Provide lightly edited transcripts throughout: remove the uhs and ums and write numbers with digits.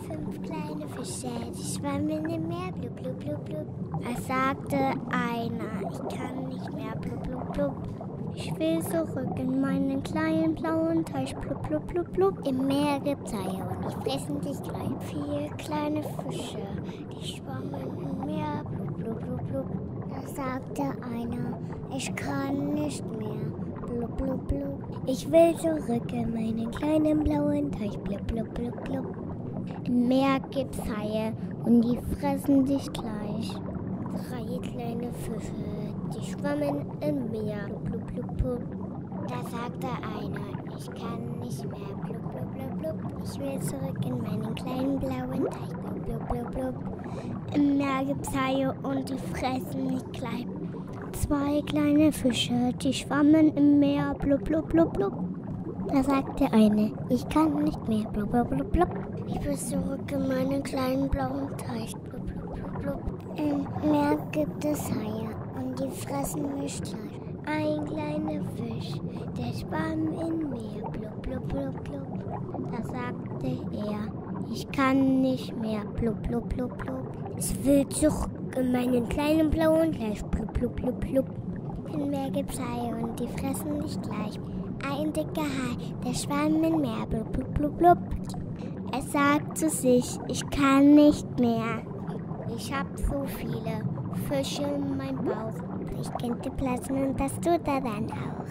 Fünf kleine Fische, die schwammen im Meer, blub, blub, blub, blub. Es sagte einer, ich kann nicht mehr, blub, blub, blub. Ich will zurück in meinen kleinen blauen Teich, blub, blub, blub, blub. Im Meer gibt's Haie und die fressen dich gleich. Vier kleine Fische, die schwammen im Meer, blub, blub, blub, blub. Da sagte einer, ich kann nicht mehr, blub, blub, blub. Ich will zurück in meinen kleinen blauen Teich, blub, blub, blub, blub. Im Meer gibt's Haie und die fressen dich gleich. Drei kleine Fische, die schwammen im Meer, blub, blub, blub. Da sagte einer, ich kann nicht mehr, blub, blub, blub, blub. Ich will zurück in meinen kleinen blauen Teich, blub, blub, blub, blub. Im Meer gibt's Haie und die fressen mich gleich. Zwei kleine Fische, die schwammen im Meer, blub, blub, blub, blub. Da sagte eine, ich kann nicht mehr, blub, blub, blub, blub. Ich will zurück in meinen kleinen blauen Teich, blub, blub, blub, blub. Im Meer gibt es Haie und die fressen mich gleich. Ein kleiner Fisch, der schwamm im Meer, blub, blub, blub, blub. Da sagte er, ich kann nicht mehr, blub, blub, blub, blub. Ich will zurück in meinen kleinen blauen Teich, blub, blub, blub, blub. Im Meer gibt's Haie und die fressen mich gleich. Ein dicker Hai, der schwamm im Meer, blub, blub, blub, blub. Er sagt zu sich, ich kann nicht mehr. Ich hab so viele Fische in meinem Bauch. Ich könnte platzen und das tut er dann auch.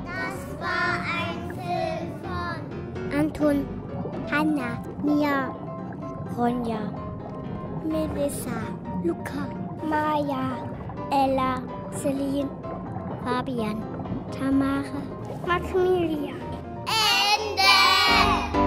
Das war ein Film von Anton, Hanna, Mia, Ronja, Melissa, Luca, Maja, Ella, Celine, Fabian, Tamara, Maximilian. Ende!